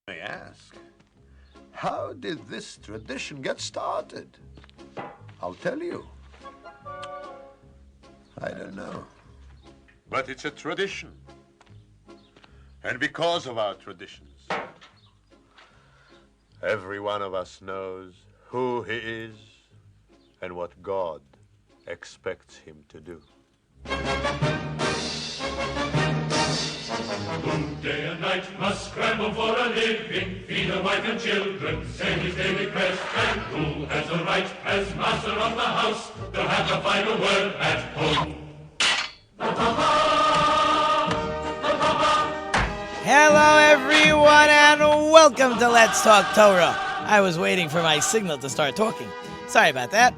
I ask, how did this tradition get started? I'll tell you. I don't know. But it's a tradition. And because of our traditions, every one of us knows who he is and what God expects him to do. Who day and night must scramble for a living, feed a wife and children, send his daily quest, and who has the right, as master of the house, to have the final word at home. The Papa! The Papa! Hello, everyone, and welcome to Let's Talk Torah. I was waiting for my signal to start talking. Sorry about that.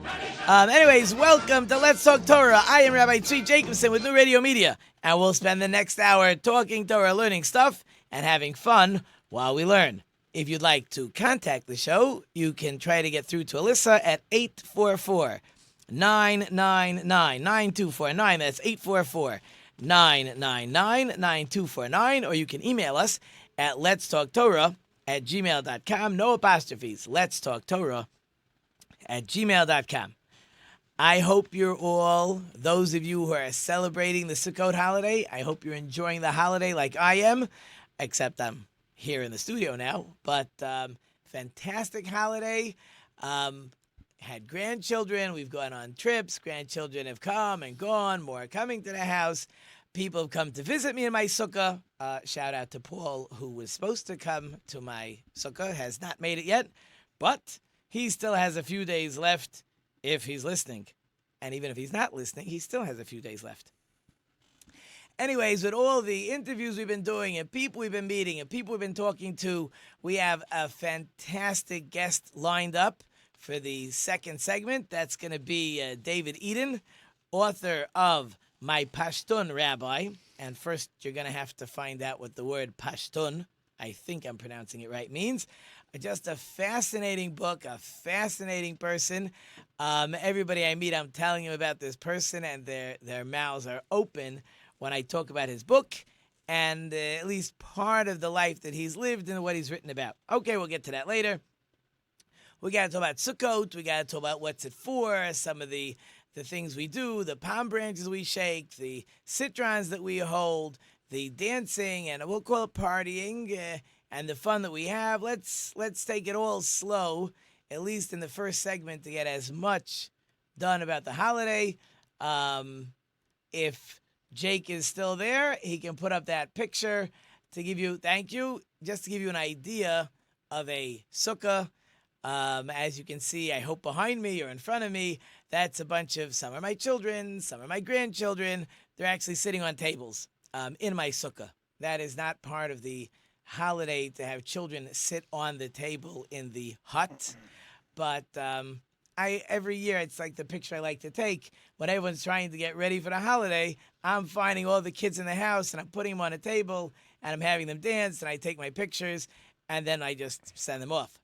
Anyways, welcome to Let's Talk Torah. I am Rabbi Tzvi Jacobson with New Radio Media, and we'll spend the next hour talking Torah, learning stuff, and having fun while we learn. If you'd like to contact the show, you can try to get through to Alyssa at 844-999-9249. That's 844-999-9249. Or you can email us at letstalktorah@gmail.com. No apostrophes. letstalktorah@gmail.com. I hope you're all, those of you who are celebrating the Sukkot holiday, I hope you're enjoying the holiday like I am, except I'm here in the studio now. But fantastic holiday. Had grandchildren. We've gone on trips. Grandchildren have come and gone. More are coming to the house. People have come to visit me in my sukkah. Shout out to Paul, who was supposed to come to my sukkah, has not made it yet, but he still has a few days left if he's listening. And even if he's not listening, he still has a few days left. Anyways, with all the interviews we've been doing and people we've been meeting and people we've been talking to, we have a fantastic guest lined up for the second segment. That's going to be David Eden, author of My Pashtun Rabbi. And first, you're going to have to find out what the word Pashtun, I think I'm pronouncing it right, means. Just a fascinating book, a fascinating person. Everybody I meet, I'm telling them about this person, and their mouths are open when I talk about his book and at least part of the life that he's lived and what he's written about. Okay, we'll get to that later. We got to talk about Sukkot. We got to talk about what's it for, some of the things we do, the palm branches we shake, the citrons that we hold, the dancing, and we'll call it partying, and the fun that we have. Let's take it all slow, at least in the first segment, to get as much done about the holiday. If Jake is still there, he can put up that picture to give you, thank you, just to give you an idea of a sukkah. As you can see, I hope behind me or in front of me, that's a bunch of, some are my children, some are my grandchildren. They're actually sitting on tables in my sukkah. That is not part of the holiday to have children sit on the table in the hut. But every year, it's like the picture I like to take. When everyone's trying to get ready for the holiday, I'm finding all the kids in the house, and I'm putting them on a table, and I'm having them dance, and I take my pictures, and then I just send them off.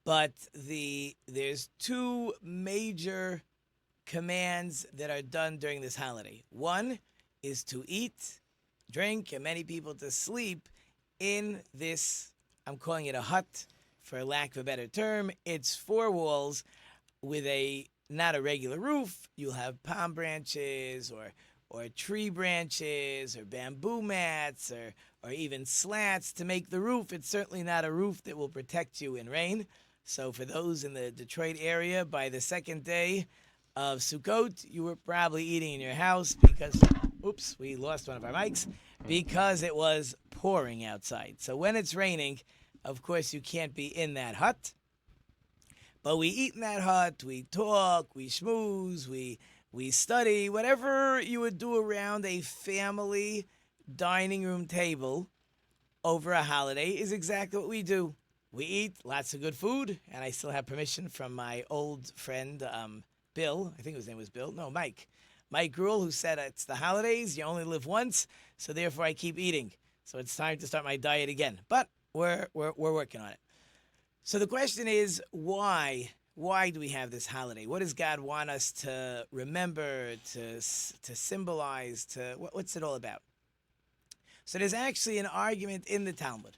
But there's two major commands that are done during this holiday. One is to eat, drink, and many people to sleep in this, I'm calling it a hut, for lack of a better term. It's four walls with not a regular roof. You'll have palm branches or tree branches or bamboo mats or even slats to make the roof. It's certainly not a roof that will protect you in rain. So for those in the Detroit area, by the second day of Sukkot, you were probably eating in your house because, oops, we lost one of our mics, because it was pouring outside. So when it's raining, of course, you can't be in that hut. But we eat in that hut, we talk, we schmooze, we study, whatever you would do around a family dining room table over a holiday is exactly what we do. We eat lots of good food, and I still have permission from my old friend, Bill. I think his name was Bill. No, Mike. Mike Gruel, who said it's the holidays, you only live once, so therefore I keep eating. So it's time to start my diet again. But we're working on it. So the question is, why? Why do we have this holiday? What does God want us to remember, to symbolize, what's it all about? So there's actually an argument in the Talmud.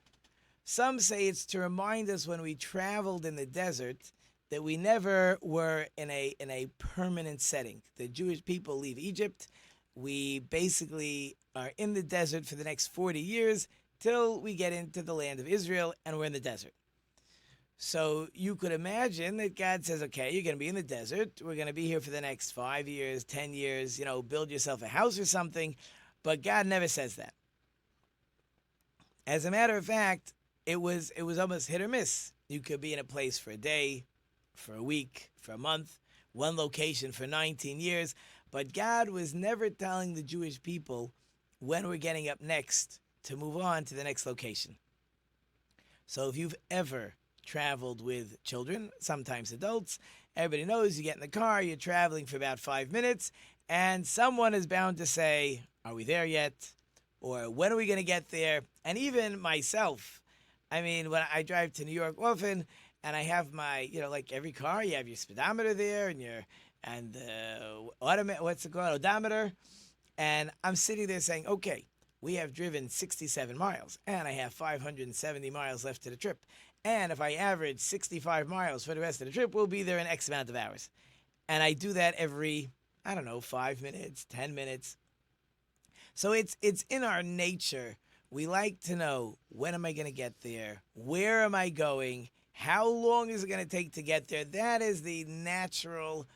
Some say it's to remind us when we traveled in the desert that we never were in a permanent setting. The Jewish people leave Egypt. We basically are in the desert for the next 40 years till we get into the land of Israel, and we're in the desert. So you could imagine that God says, okay, you're going to be in the desert. We're going to be here for the next 5 years, 10 years, build yourself a house or something. But God never says that. As a matter of fact, it was almost hit or miss. You could be in a place for a day, for a week, for a month, one location for 19 years. But God was never telling the Jewish people when we're getting up next to move on to the next location. So if you've ever traveled with children, sometimes adults, everybody knows you get in the car, you're traveling for about 5 minutes, and someone is bound to say, are we there yet? Or when are we going to get there? And even myself, I mean, when I drive to New York often, and I have my, like every car, you have your speedometer there and what's it called, odometer. And I'm sitting there saying, okay, we have driven 67 miles, and I have 570 miles left to the trip. And if I average 65 miles for the rest of the trip, we'll be there in X amount of hours. And I do that every, 5 minutes, 10 minutes. So it's in our nature. We like to know, when am I going to get there? Where am I going? How long is it going to take to get there? That is the natural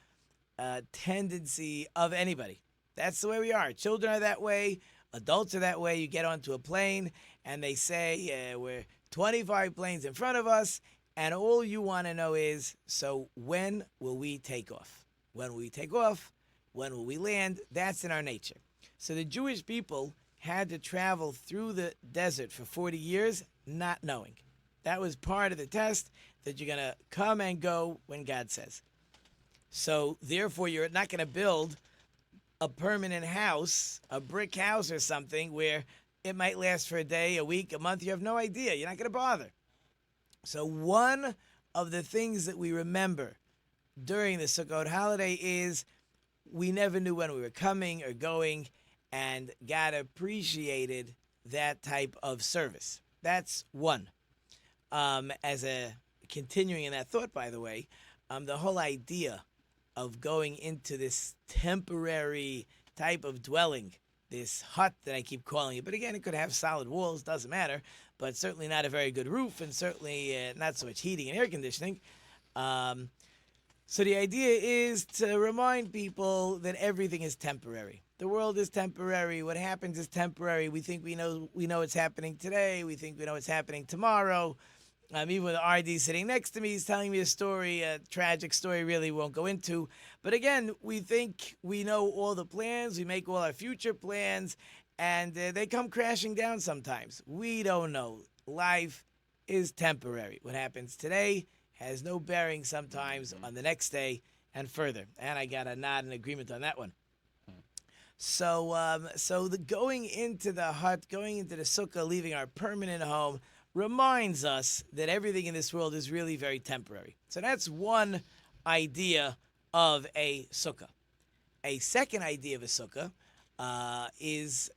tendency of anybody. That's the way we are. Children are that way. Adults are that way. You get onto a plane and they say, we're 25 planes in front of us, and all you want to know is, so when will we take off? When will we take off? When will we land? That's in our nature. So the Jewish people had to travel through the desert for 40 years not knowing. That was part of the test, that you're going to come and go when God says. So therefore, you're not going to build a permanent house, a brick house or something, where it might last for a day, a week, a month. You have no idea. You're not going to bother. So one of the things that we remember during the Sukkot holiday is we never knew when we were coming or going, and God appreciated that type of service. That's one. As a continuing in that thought, by the way, the whole idea of going into this temporary type of dwelling, this hut that I keep calling it, but again, it could have solid walls, doesn't matter, but certainly not a very good roof, and certainly not so much heating and air conditioning. So the idea is to remind people that everything is temporary. The world is temporary. What happens is temporary. We think we know it's happening today. We think we know it's happening tomorrow. Even with RD sitting next to me, he's telling me a story, a tragic story, really won't go into. But again, we think we know all the plans. We make all our future plans, and they come crashing down sometimes. We don't know. Life is temporary. What happens today has no bearing sometimes on the next day and further. And I got a nod and agreement on that one. So the going into the hut, going into the sukkah, leaving our permanent home, reminds us that everything in this world is really very temporary. So that's one idea of a sukkah. A second idea of a sukkah is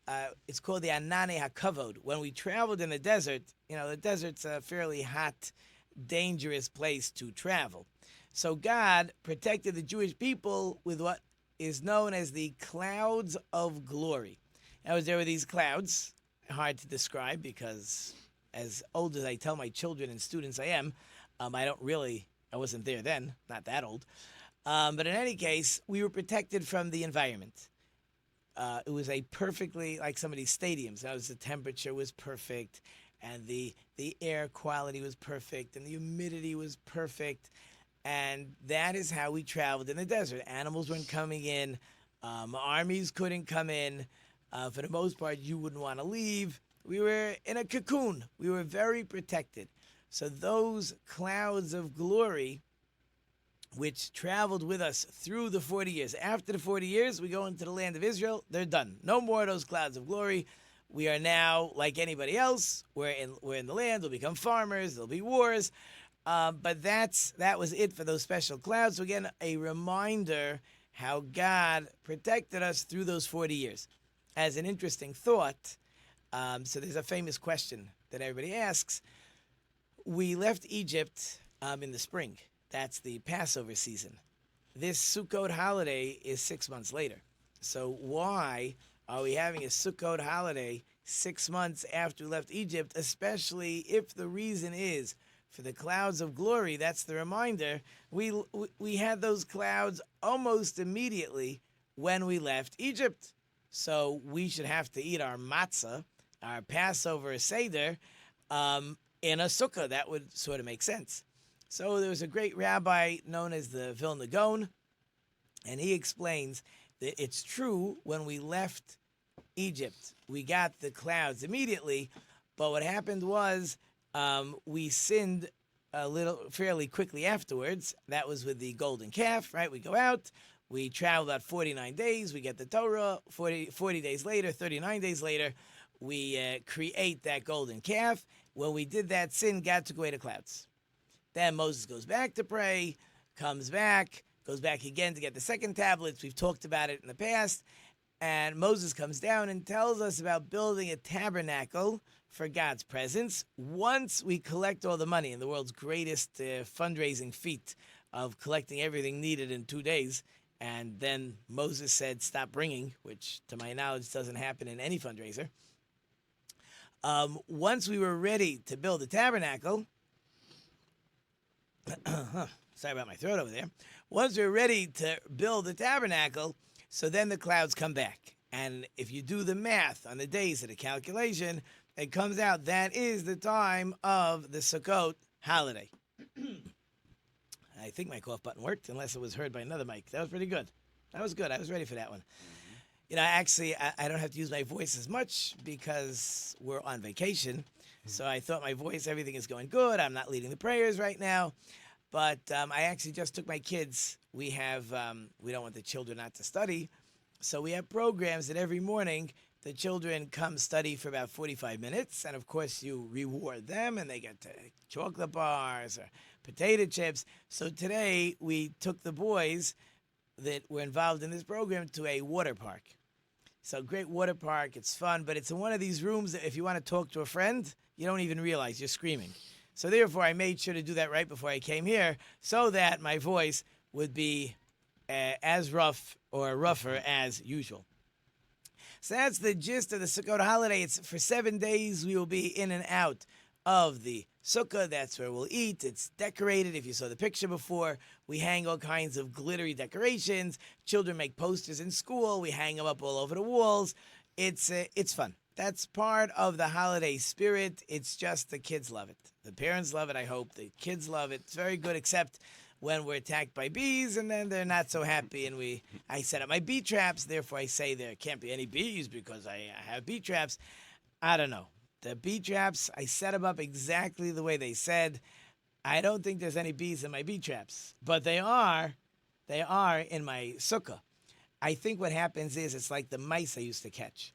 it's called the Anane HaKavod. When we traveled in the desert, the desert's a fairly hot, dangerous place to travel. So God protected the Jewish people with what is known as the clouds of glory. Now, there were these clouds, hard to describe because as old as I tell my children and students I am, I wasn't there then, not that old. But in any case, we were protected from the environment. It was a perfectly, like some of these stadiums, the temperature was perfect, and the air quality was perfect, and the humidity was perfect. And that is how we traveled in the desert. Animals weren't coming in. Armies couldn't come in. For the most part, you wouldn't want to leave. We were in a cocoon. We were very protected. So those clouds of glory, which traveled with us through the 40 years. After the 40 years, we go into the land of Israel. They're done. No more of those clouds of glory. We are now like anybody else. We're in the land. We'll become farmers. There'll be wars. But that was it for those special clouds. So again, a reminder how God protected us through those 40 years. As an interesting thought, so there's a famous question that everybody asks. We left Egypt in the spring. That's the Passover season. This Sukkot holiday is 6 months later. So why are we having a Sukkot holiday 6 months after we left Egypt, especially if the reason is for the clouds of glory? That's the reminder. We had those clouds almost immediately when we left Egypt. So we should have to eat our matzah, our Passover Seder, in a sukkah. That would sort of make sense. So there was a great rabbi known as the Vilna Gaon, and he explains that it's true when we left Egypt, we got the clouds immediately, but what happened was we sinned a little fairly quickly afterwards. That was with the golden calf, right? We go out, we travel about 49 days, we get the Torah, 40 days later, 39 days later, we create that golden calf. When we did that, sin, God took away the clouds. Then Moses goes back to pray, comes back, goes back again to get the second tablets. We've talked about it in the past. And Moses comes down and tells us about building a tabernacle for God's presence once we collect all the money in the world's greatest fundraising feat of collecting everything needed in 2 days. And then Moses said, stop bringing, which to my knowledge doesn't happen in any fundraiser. Once we were ready to build the tabernacle, sorry about my throat over there. Once we were ready to build the tabernacle, so then the clouds come back. And if you do the math on the days of the calculation, it comes out that is the time of the Sukkot holiday. I think my cough button worked, unless it was heard by another mic. That was pretty good. That was good. I was ready for that one. You know, actually, I don't have to use my voice as much because we're on vacation. So I thought my voice, everything is going good. I'm not leading the prayers right now. But I actually just took my kids. We don't want the children not to study. So we have programs that every morning the children come study for about 45 minutes. And of course, you reward them and they get chocolate bars or potato chips. So today we took the boys that were involved in this program to a water park. So great water park. It's fun, but it's in one of these rooms that if you want to talk to a friend, you don't even realize you're screaming. So therefore, I made sure to do that right before I came here so that my voice would be as rough or rougher as usual. So that's the gist of the Sukkot holiday. It's for 7 days. We will be in and out of the sukkah. That's where we'll eat. It's decorated. If you saw the picture before, we hang all kinds of glittery decorations. Children make posters in school. We hang them up all over the walls. It's fun. That's part of the holiday spirit. It's just the kids love it. The parents love it, I hope. The kids love it. It's very good, except when we're attacked by bees, and then they're not so happy. And I set up my bee traps. Therefore, I say there can't be any bees because I have bee traps. I don't know. The bee traps, I set them up exactly the way they said. I don't think there's any bees in my bee traps, but they are in my sukkah. I think what happens is it's like the mice I used to catch.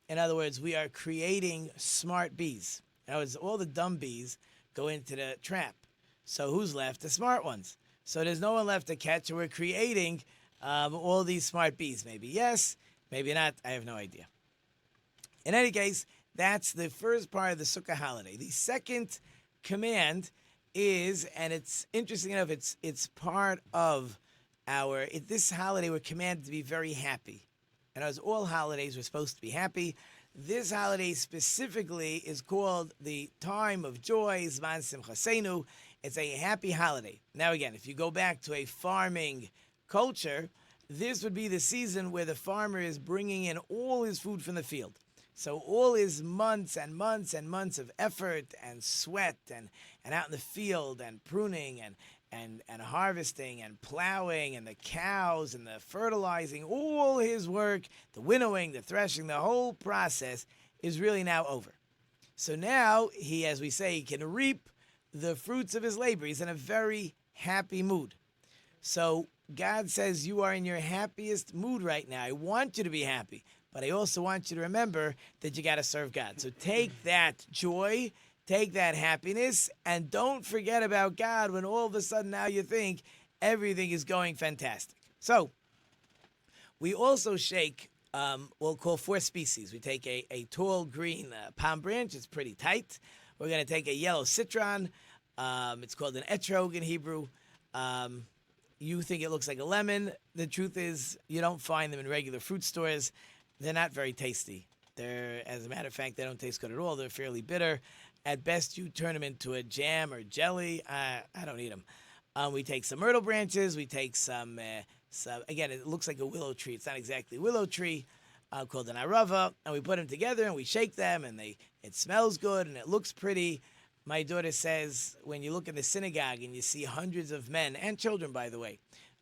In other words, we are creating smart bees. In other words, all the dumb bees go into the trap. So who's left? The smart ones. So there's no one left to catch, and we're creating all these smart bees. Maybe yes, maybe not. I have no idea. In any case, that's the first part of the Sukkah holiday. The second command is, and it's interesting enough, it's part of this holiday we're commanded to be very happy. And as all holidays, we're supposed to be happy. This holiday specifically is called the time of joy, Zman Simchasenu. It's a happy holiday. Now again, if you go back to a farming culture, this would be the season where the farmer is bringing in all his food from the field. So all his months and months and months of effort and sweat and out in the field and pruning and harvesting and plowing and the cows and the fertilizing, all his work, the winnowing, the threshing, the whole process is really now over. So now he, as we say, can reap the fruits of his labor. He's in a very happy mood. So God says, you are in your happiest mood right now. I want you to be happy, but I also want you to remember that you got to serve God. So take that joy, take that happiness, and don't forget about God when all of a sudden now you think everything is going fantastic. So we also shake, we'll call 4 species. We take a tall green palm branch. It's pretty tight. We're going to take a yellow citron, It's called an etrog in Hebrew. You think it looks like a lemon. The truth is, you don't find them in regular fruit stores. They're not very tasty. As a matter of fact, they don't taste good at all. They're fairly bitter. At best, you turn them into a jam or jelly. I don't eat them. We take some myrtle branches. We take some, again, it looks like a willow tree. It's not exactly a willow tree, called an arava. And we put them together and we shake them, and it smells good and it looks pretty. My daughter says when you look in the synagogue and you see hundreds of men and children, by the way,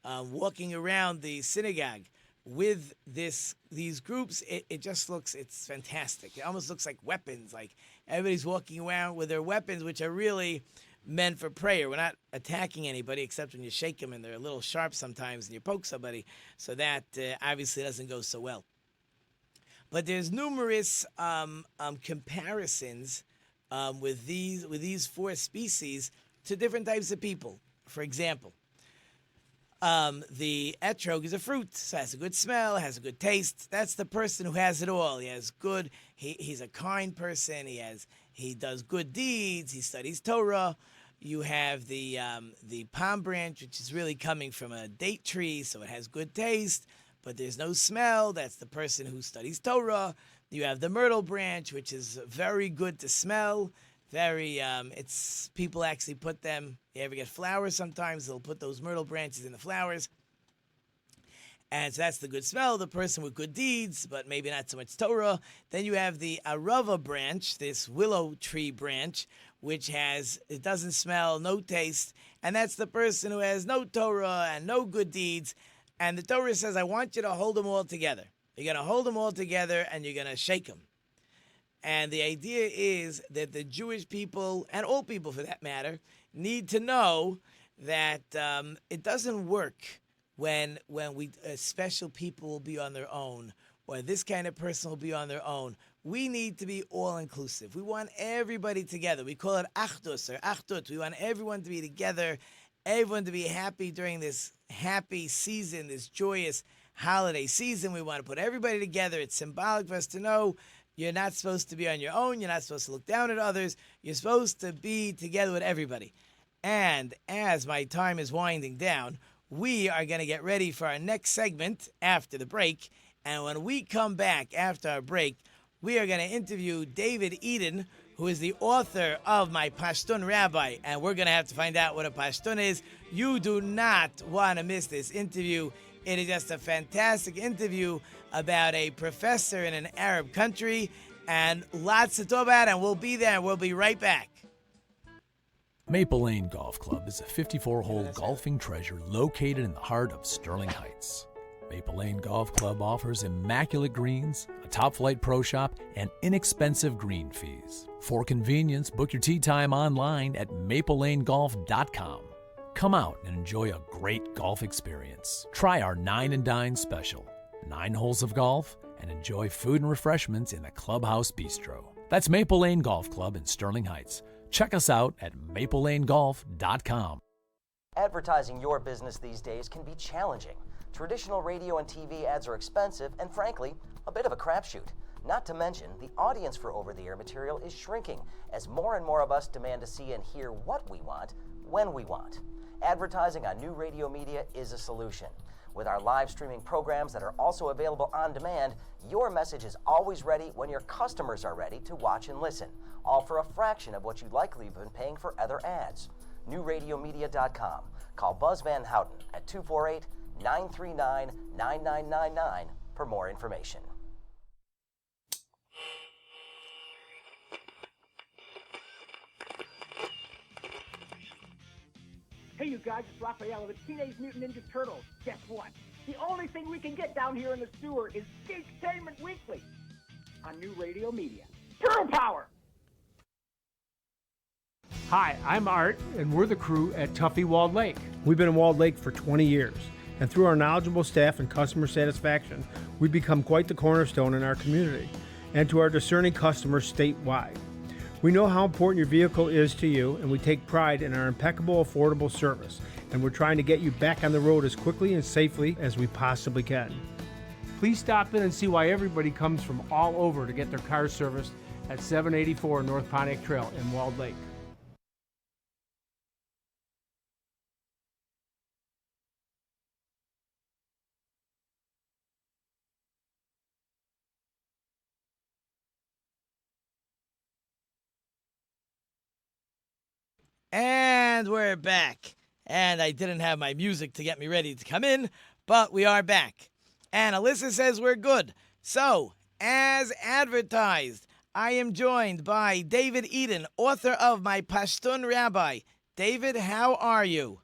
walking around the synagogue with these groups, it just looks, it's fantastic. It almost looks like weapons, like everybody's walking around with their weapons, which are really meant for prayer. We're not attacking anybody except when you shake them and they're a little sharp sometimes and you poke somebody. So that obviously doesn't go so well. But there's numerous comparisons with these four species to different types of people. For example, the etrog is a fruit, so it has a good smell, has a good taste. That's the person who has it all. He has good. He's a kind person. He does good deeds. He studies Torah. You have the palm branch, which is really coming from a date tree, so it has good taste, but there's no smell. That's the person who studies Torah. You have the myrtle branch, which is very good to smell. It's people actually put them. You ever get flowers? Sometimes they'll put those myrtle branches in the flowers, and so that's the good smell. The person with good deeds, but maybe not so much Torah. Then you have the arava branch, this willow tree branch, which it doesn't smell, no taste, and that's the person who has no Torah and no good deeds. And the Torah says, I want you to hold them all together. You're going to hold them all together and you're going to shake them. And the idea is that the Jewish people, and all people for that matter, need to know that it doesn't work when special people will be on their own, or this kind of person will be on their own. We need to be all-inclusive. We want everybody together. We call it achdus or achdut. We want everyone to be together, everyone to be happy during this happy season, this joyous holiday season. We want to put everybody together. It's symbolic for us to know you're not supposed to be on your own. You're not supposed to look down at others. You're supposed to be together with everybody. And as my time is winding down, we are going to get ready for our next segment after the break. And when we come back after our break, we are going to interview David Eden, who is the author of my Pashtun Rabbi. And we're going to have to find out what a Pashtun is. You do not want to miss this interview. It is just a fantastic interview about a professor in an Arab country, and lots to talk about, and we'll be there. We'll be right back. Maple Lane Golf Club is a 54-hole golfing treasure located in the heart of Sterling Heights. Maple Lane Golf Club offers immaculate greens, a top-flight pro shop, and inexpensive green fees. For convenience, book your tee time online at maplelanegolf.com. Come out and enjoy a great golf experience. Try our 9 and Dine special, 9 holes of golf, and enjoy food and refreshments in the Clubhouse Bistro. That's Maple Lane Golf Club in Sterling Heights. Check us out at maplelanegolf.com. Advertising your business these days can be challenging. Traditional radio and TV ads are expensive and, frankly, a bit of a crapshoot. Not to mention, the audience for over-the-air material is shrinking as more and more of us demand to see and hear what we want, when we want. Advertising on new radio media is a solution. With our live streaming programs that are also available on demand, your message is always ready when your customers are ready to watch and listen, all for a fraction of what you'd likely have been paying for other ads. NewRadioMedia.com. Call Buzz Van Houten at 248-939-9999 for more information. Hey, you guys, it's Raphael of the Teenage Mutant Ninja Turtles. Guess what? The only thing we can get down here in the sewer is Geektainment Weekly on New Radio Media. Turtle Power! Hi, I'm Art, and we're the crew at Tuffy Walled Lake. We've been in Walled Lake for 20 years, and through our knowledgeable staff and customer satisfaction, we've become quite the cornerstone in our community and to our discerning customers statewide. We know how important your vehicle is to you, and we take pride in our impeccable, affordable service, and we're trying to get you back on the road as quickly and safely as we possibly can. Please stop in and see why everybody comes from all over to get their cars serviced at 784 North Pontiac Trail in Walled Lake. And we're back. And I didn't have my music to get me ready to come in, but we are back. And Alyssa says we're good. So, as advertised, I am joined by David Eden, author of My Pashtun Rabbi. David, how are you?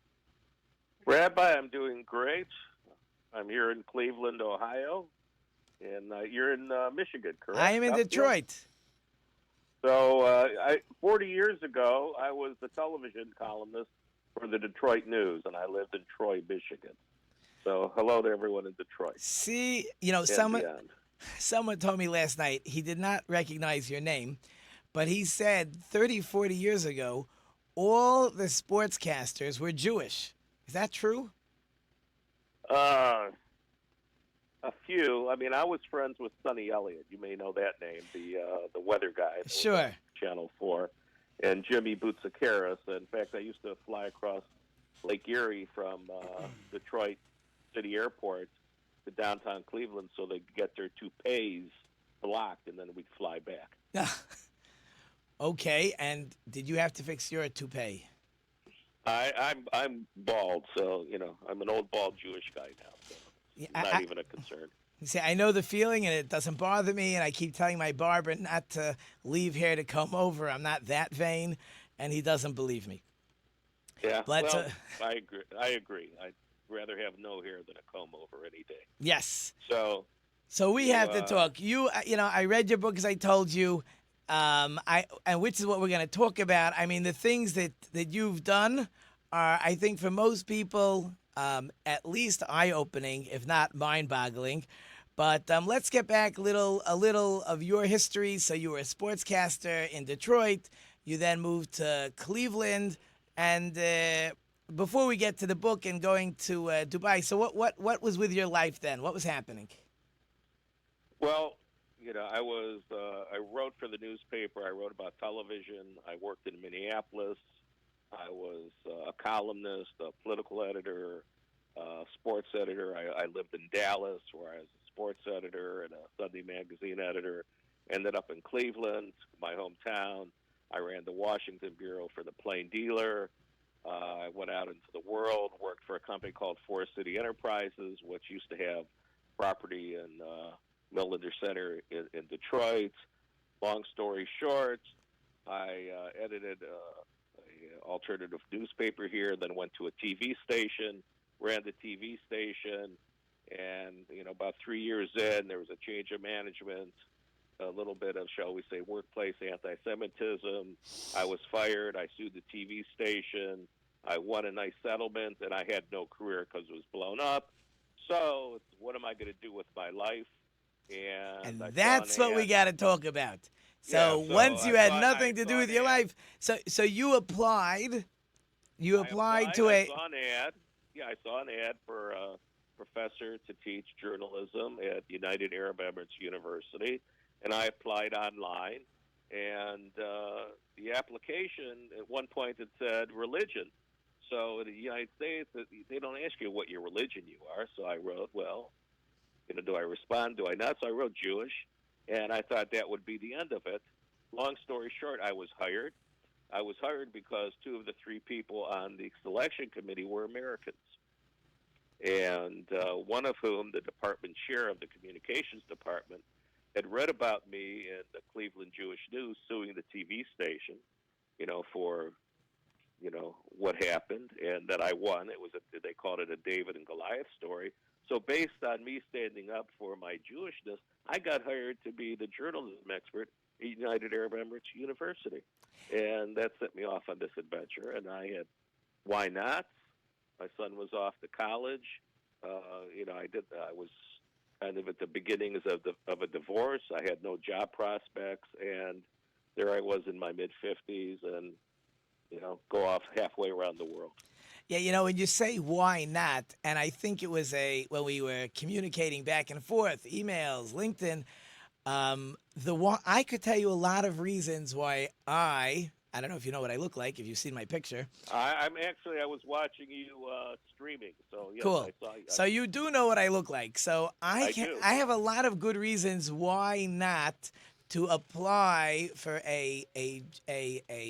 Rabbi, I'm doing great. I'm here in Cleveland, Ohio, and you're in Michigan, correct? I am in Detroit. So 40 years ago, I was the television columnist for the Detroit News, and I lived in Troy, Michigan. So hello to everyone in Detroit. See, Beyond. someone told me last night he did not recognize your name, but he said 30, 40 years ago, all the sportscasters were Jewish. Is that true? A few. I mean, I was friends with Sonny Elliott. You may know that name, the weather guy. Sure. Channel 4. And Jimmy Boutsikaris. In fact, I used to fly across Lake Erie from Detroit City Airport to downtown Cleveland so they could get their toupees blocked, and then we'd fly back. Okay, and did you have to fix your toupee? I'm bald, so I'm an old bald Jewish guy now, so it's not even a concern. You see, I know the feeling, and it doesn't bother me, and I keep telling my barber not to leave hair to comb over. I'm not that vain, and he doesn't believe me. Yeah, But, I agree. I'd rather have no hair than a comb over any day. Yes. So we have to talk. I read your book, as I told you, and which is what we're going to talk about. I mean, the things that you've done are, I think, for most people, at least eye-opening, if not mind-boggling. But let's get back a little of your history. So you were a sportscaster in Detroit. You then moved to Cleveland, and before we get to the book and going to Dubai, so what was with your life then? What was happening? Well, I wrote for the newspaper. I wrote about television. I worked in Minneapolis. I was a columnist, a political editor, sports editor. I lived in Dallas, where I was a sports editor and a Sunday magazine editor. Ended up in Cleveland, my hometown. I ran the Washington bureau for the Plain Dealer. I went out into the world, worked for a company called Forest City Enterprises, which used to have property in Millender Center in Detroit. Long story short, I edited an alternative newspaper here, then went to a TV station, ran the TV station, and about 3 years in, there was a change of management, a little bit of, shall we say, workplace anti-Semitism. I was fired. I sued the TV station. I won a nice settlement, and I had no career because it was blown up. So what am I going to do with my life? And that's what we got to talk about. So once you had nothing to do with your life, so you applied. You applied to a. I saw an ad. Yeah, I saw an ad for a professor to teach journalism at United Arab Emirates University, and I applied online. And the application at one point it said religion. So in the United States, they don't ask you what your religion you are. So I wrote, well, do I respond? Do I not? So I wrote Jewish, and I thought that would be the end of it. Long story short, I was hired. I was hired because 2 of the 3 people on the selection committee were Americans, and one of whom, the department chair of the communications department, had read about me in the Cleveland Jewish News suing the TV station, for what happened, and that I won. It was they called it a David and Goliath story. So based on me standing up for my Jewishness, I got hired to be the journalism expert at United Arab Emirates University. And that set me off on this adventure. And I had, why not? My son was off to college. I was kind of at the beginnings of a divorce. I had no job prospects. And there I was in my mid-50s and, go off halfway around the world. Yeah, when you say why not, and I think it was when we were communicating back and forth, emails, LinkedIn, I could tell you a lot of reasons why I don't know if you know what I look like, if you've seen my picture. I was watching you streaming, so yes, cool. I saw you. So you do know what I look like. So I do. I have a lot of good reasons why not to apply for a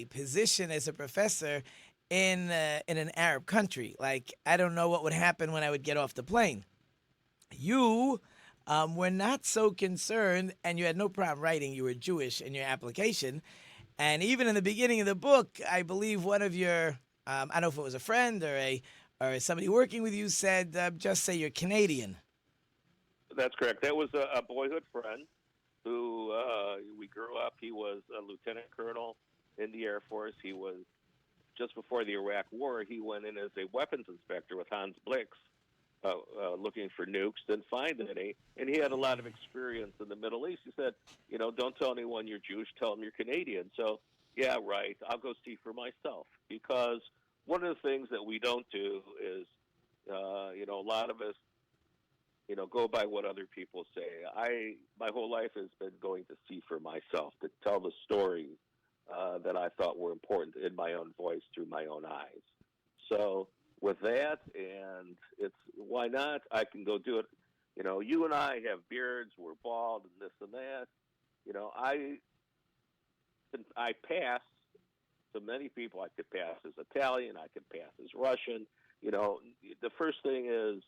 position as a professor in an Arab country. Like, I don't know what would happen when I would get off the plane. You were not so concerned, and you had no problem writing you were Jewish in your application. And even in the beginning of the book, I believe one of your, I don't know if it was a friend or somebody working with you, said, just say you're Canadian. That's correct. That was a boyhood friend who we grew up. He was a lieutenant colonel in the Air Force. He was, just before the Iraq War, he went in as a weapons inspector with Hans Blix, looking for nukes, didn't find any, and he had a lot of experience in the Middle East. He said, don't tell anyone you're Jewish, tell them you're Canadian. So, yeah, right, I'll go see for myself, because one of the things that we don't do is, a lot of us, go by what other people say. My whole life has been going to see for myself, to tell the stories that I thought were important in my own voice through my own eyes. So with that, and it's, why not? I can go do it. You and I have beards, we're bald, and this and that. I pass to many people. I could pass as Italian, I could pass as Russian. The first thing is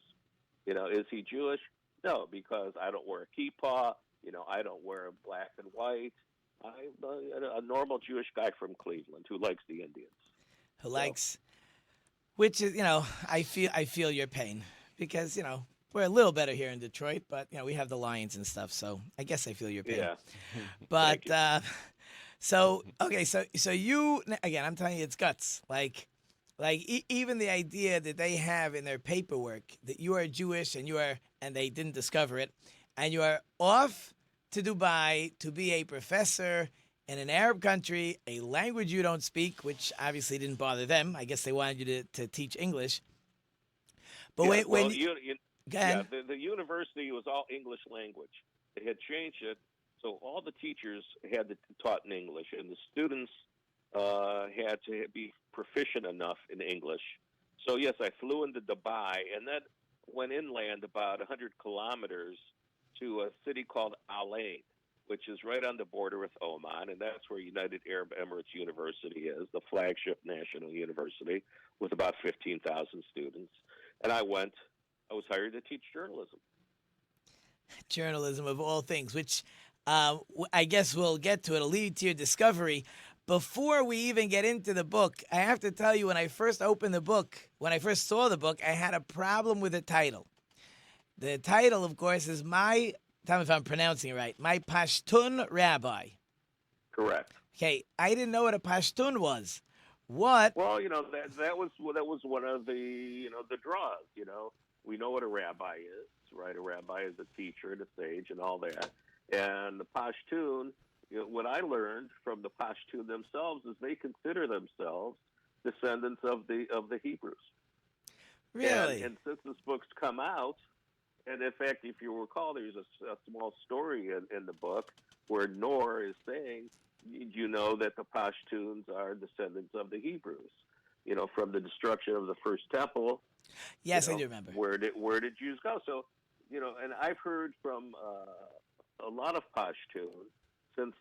he Jewish? No, because I don't wear a kippah. I don't wear black and white. I'm a normal Jewish guy from Cleveland who likes the Indians. Who likes, which is, I feel your pain, because, we're a little better here in Detroit, but, we have the Lions and stuff, so I guess I feel your pain. Yeah. But, so you, again, I'm telling you, it's guts. Like even the idea that they have in their paperwork that you are Jewish and they didn't discover it, and you are off to Dubai to be a professor in an Arab country, a language you don't speak, which obviously didn't bother them. I guess they wanted you to teach English. But yeah, the university was all English language. They had changed it, so all the teachers had to taught in English, and the students had to be proficient enough in English. So yes, I flew into Dubai, and then went inland about 100 kilometers to a city called Al Ain, which is right on the border with Oman, and that's where United Arab Emirates University is, the flagship national university with about 15,000 students. And I was hired to teach journalism. Journalism of all things, which I guess we'll get to. It'll lead to your discovery. Before we even get into the book, I have to tell you, when I first saw the book, I had a problem with the title. The title, of course, is tell me if I'm pronouncing it right, My Pashtun Rabbi. Correct. Okay, I didn't know what a Pashtun was. What? Well, that was one of the the draws. We know what a rabbi is, right? A rabbi is a teacher and a sage and all that. And the Pashtun, what I learned from the Pashtun themselves is they consider themselves descendants of the Hebrews. Really? And since this book's come out, and in fact, if you recall, there's a small story in the book where Noor is saying, you know that the Pashtuns are descendants of the Hebrews, from the destruction of the first temple. Yes, I do remember. Where did Jews go? So, and I've heard from a lot of Pashtun since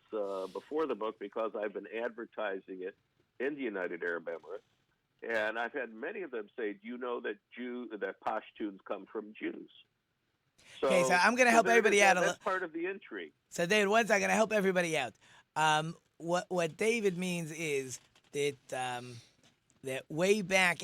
before the book, because I've been advertising it in the United Arab Emirates, and I've had many of them say, "Do you know that Pashtuns come from Jews?" Okay, so I'm going to help everybody out. That's part of the intrigue. So, David, once I'm going to help everybody out. What David means is that that way back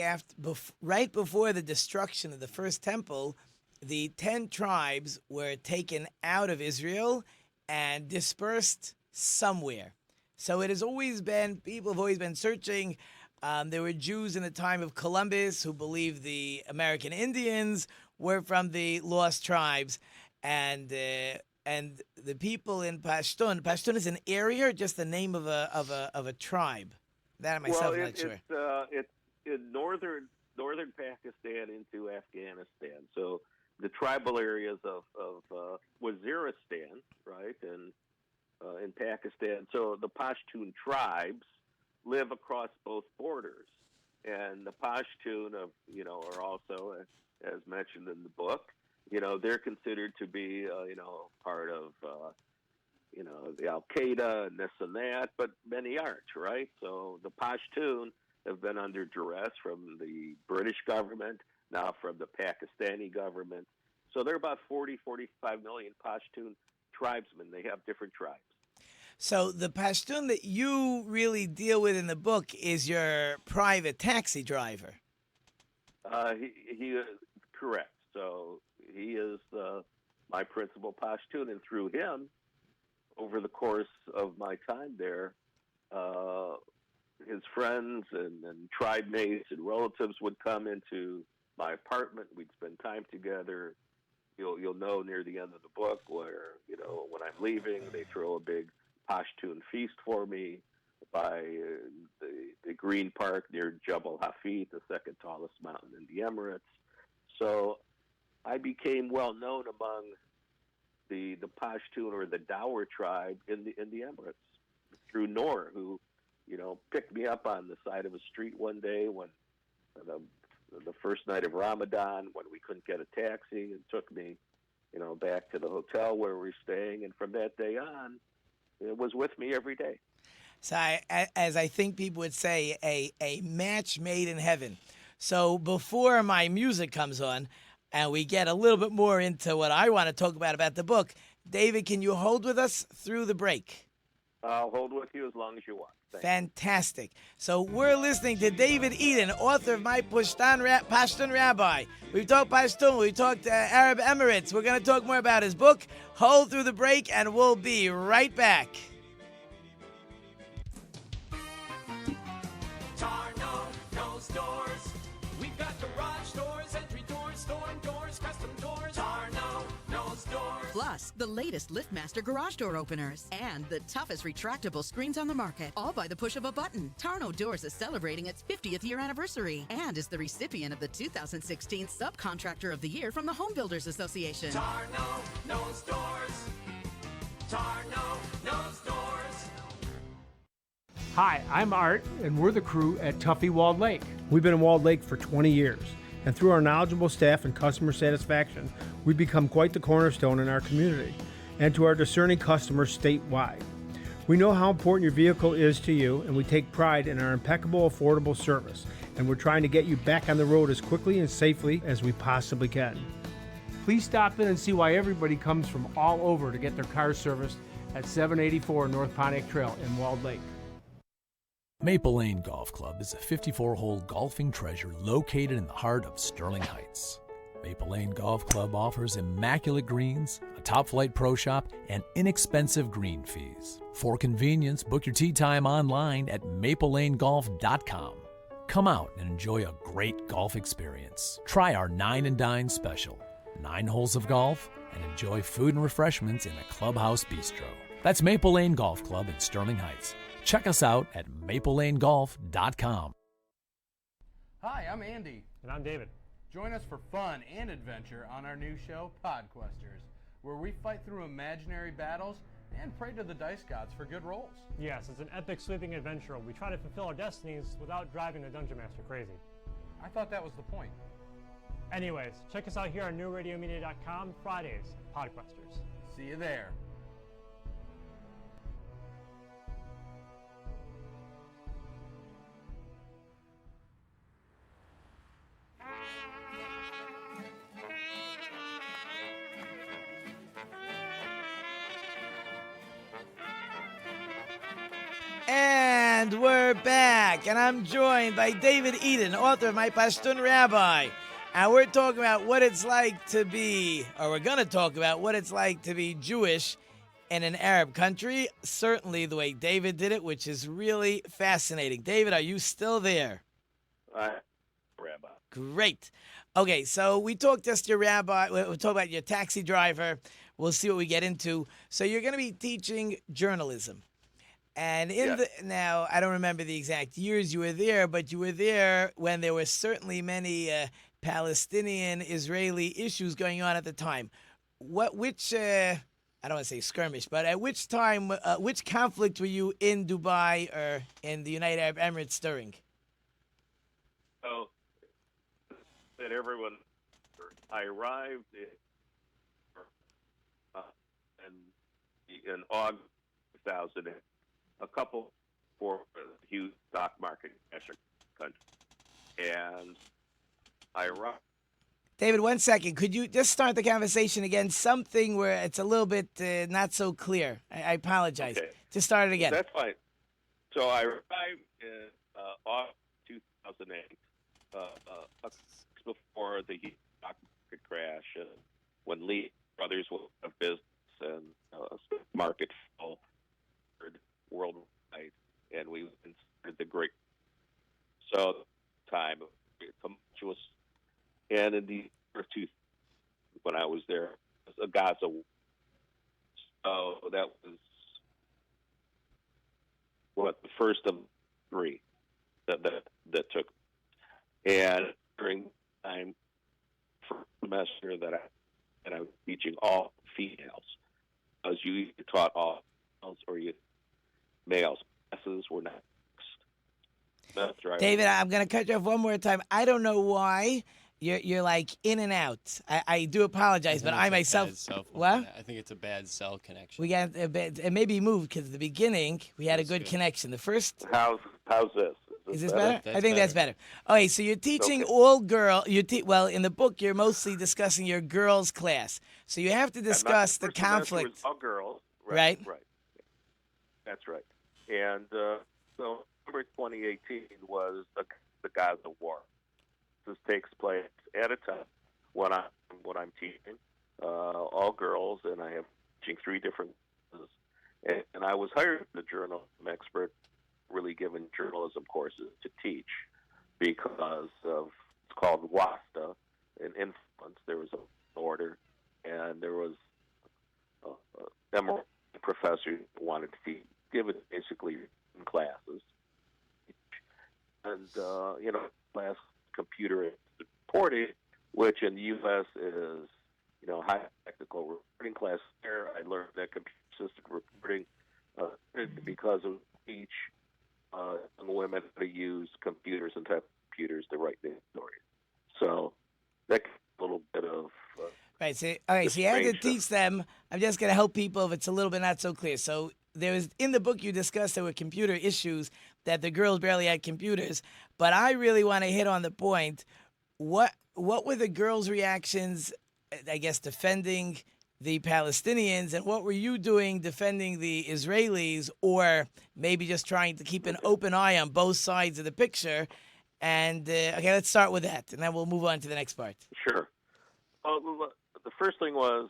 right before the destruction of the first temple, the 10 tribes were taken out of Israel and dispersed somewhere. So it has always been, people have always been searching. There were Jews in the time of Columbus who believed the American Indians were from the lost tribes, and the people in Pashtun is an area or just the name of a tribe? That myself, I'm not sure. It's in northern Pakistan into Afghanistan. So the tribal areas of Waziristan, right, and in Pakistan. So the Pashtun tribes live across both borders, and the Pashtun are also, as mentioned in the book, they're considered to be part of the Al Qaeda and this and that, but many aren't, right? So the Pashtun, have been under duress from the British government, now from the Pakistani government. So there are about 40, 45 million Pashtun tribesmen. They have different tribes. So the Pashtun that you really deal with in the book is your private taxi driver. He is correct. So he is my principal Pashtun, and through him, over the course of my time there, his friends and tribe mates and relatives would come into my apartment. We'd spend time together. You'll know near the end of the book where, when I'm leaving, they throw a big Pashtun feast for me by the Green Park near Jebel Hafid, the second tallest mountain in the Emirates. So I became well known among the Pashtun or the Dower tribe in the Emirates through Noor, who picked me up on the side of a street one day when the first night of Ramadan, when we couldn't get a taxi, and took me back to the hotel where we were staying, and from that day on, it was with me every day. So as I think people would say, a match made in heaven. So before my music comes on and we get a little bit more into what I want to talk about the book, David, can you hold with us through the break? I'll hold with you as long as you want. Thanks. Fantastic. So we're listening to David Eden, author of My Pashtun Rabbi. We've talked Pashtun, we've talked Arab Emirates. We're going to talk more about his book. Hold through the break, and we'll be right back. Tarno knows doors. We've got garage doors, entry doors, storm doors, custom doors. Tarno knows doors. Plus, the latest LiftMaster garage door openers and the toughest retractable screens on the market, all by the push of a button. Tarno Doors is celebrating its 50th year anniversary and is the recipient of the 2016 Subcontractor of the Year from the Home Builders Association. Tarno knows doors. Tarno knows doors. Hi, I'm Art, and we're the crew at Tuffy Walled Lake. We've been in Walled Lake for 20 years, and through our knowledgeable staff and customer satisfaction, we've become quite the cornerstone in our community and to our discerning customers statewide. We know how important your vehicle is to you, and we take pride in our impeccable, affordable service, and we're trying to get you back on the road as quickly and safely as we possibly can. Please stop in and see why everybody comes from all over to get their cars serviced at 784 North Pontiac Trail in Walled Lake. Maple Lane Golf Club is a 54-hole golfing treasure located in the heart of Sterling Heights. Maple Lane Golf Club offers immaculate greens, a top-flight pro shop, and inexpensive green fees. For convenience, book your tee time online at maplelanegolf.com. Come out and enjoy a great golf experience. Try our 9 and Dine special, 9 holes of golf, and enjoy food and refreshments in the Clubhouse Bistro. That's Maple Lane Golf Club in Sterling Heights. Check us out at maplelanegolf.com. Hi, I'm Andy. And I'm David. Join us for fun and adventure on our new show, Podquesters, where we fight through imaginary battles and pray to the dice gods for good rolls. Yes, it's an epic sweeping adventure. We try to fulfill our destinies without driving the Dungeon Master crazy. I thought that was the point. Anyways, check us out here on newradiomedia.com Fridays, Podquesters. See you there. And we're back, and I'm joined by David Eden, author of My Pashtun Rabbi. And we're talking about what it's like to be, or we're going to talk about what it's like to be Jewish in an Arab country, certainly the way David did it, which is really fascinating. David, are you still there? Rabbi. Great. Okay, so we talked just your rabbi, we'll talk about your taxi driver. We'll see what we get into. So you're going to be teaching journalism. And now, I don't remember the exact years you were there, but you were there when there were certainly many Palestinian-Israeli issues going on at the time. I don't want to say skirmish, but at which time, which conflict were you in Dubai or in the United Arab Emirates during? So, that everyone, I arrived in August 2000. A couple for a huge stock market crash country. And I arrived. David, 1 second. Could you just start the conversation again? Something where it's a little bit not so clear. I apologize. Okay. Just start it again. That's fine. So I arrived in August 2008, before the stock market crash, when Lee Brothers was out of business and stock market fell worldwide, and we started the Great. So time tumultuous, and in the year 2000, when I was there, it was a Gaza war. So that was the first of three that took. And during the time, for semester that I was teaching all females, because you either taught all males or you males. Classes were not mixed. That's right. David, I'm going to cut you off one more time. I don't know why you're like in and out. I do apologize, but I myself. What? I think it's a bad cell connection. We got a bit, and maybe moved because at the beginning we had a good connection. The first. How's this? Is this better? I think that's better. Okay, so you're teaching all girl. Well, in the book, you're mostly discussing your girls' class. So you have to discuss the conflict. Was all girls, right? Right. That's right. And so November 2018 was the Gaza War. This takes place at a time when I'm teaching all girls, and I am teaching 3 different classes. And I was hired as a journalism expert, really given journalism courses to teach because of, it's called WASTA, an influence. There was an order, and there was a professor who wanted to give it basically in classes. And, class computer reporting, which in the U.S. is, high technical reporting class. There, I learned that computer system reporting because of each young women how to use computers and type of computers to write their stories. So that's a little bit of right. So all right. So you had to teach them. I'm just going to help people if it's a little bit not so clear. So there was in the book you discussed there were computer issues that the girls barely had computers, but I really want to hit on the point. What were the girls' reactions? I guess defending the Palestinians, and what were you doing defending the Israelis, or maybe just trying to keep an open eye on both sides of the picture? And okay, let's start with that, and then we'll move on to the next part. Sure. Well, the first thing was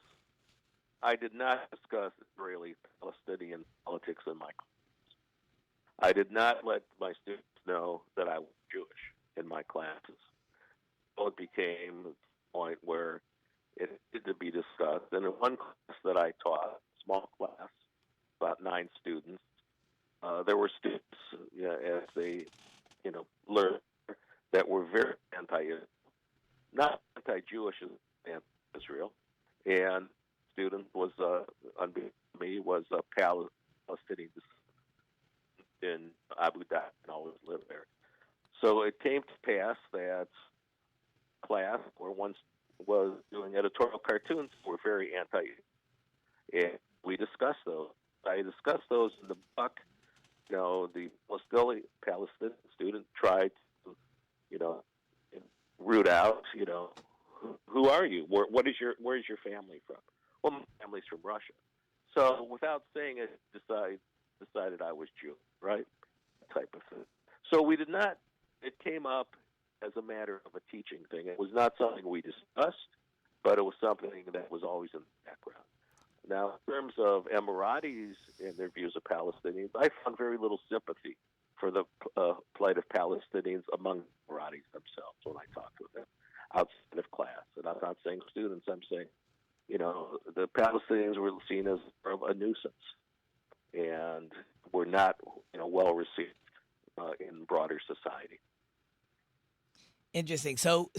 I did not discuss Israeli-Palestinian politics in my class. I did not let my students know that I was Jewish in my classes. So it became a point where it needed to be discussed. And in one class that I taught, small class, about 9 students, there were students, as they, learned, that were very not anti-Jewish as Israel. And student was, unbeknownst to me, was a Palestinian in Abu Dhabi and always lived there. So it came to pass that class where one was doing editorial cartoons were very anti, and we discussed those. I discussed those in the book. The Palestinian student tried to, root out, who are you? Where's your family from? Well, my family's from Russia. So without saying it, decided I was Jew, right? Type of thing. So we did not. It came up as a matter of a teaching thing. It was not something we discussed, but it was something that was always in the background. Now, in terms of Emiratis and their views of Palestinians, I found very little sympathy for the plight of Palestinians among Emiratis themselves when I talked with them outside of class. And I'm not saying students, I'm saying, the Palestinians were seen as a nuisance and were not, well received in broader society. Interesting. So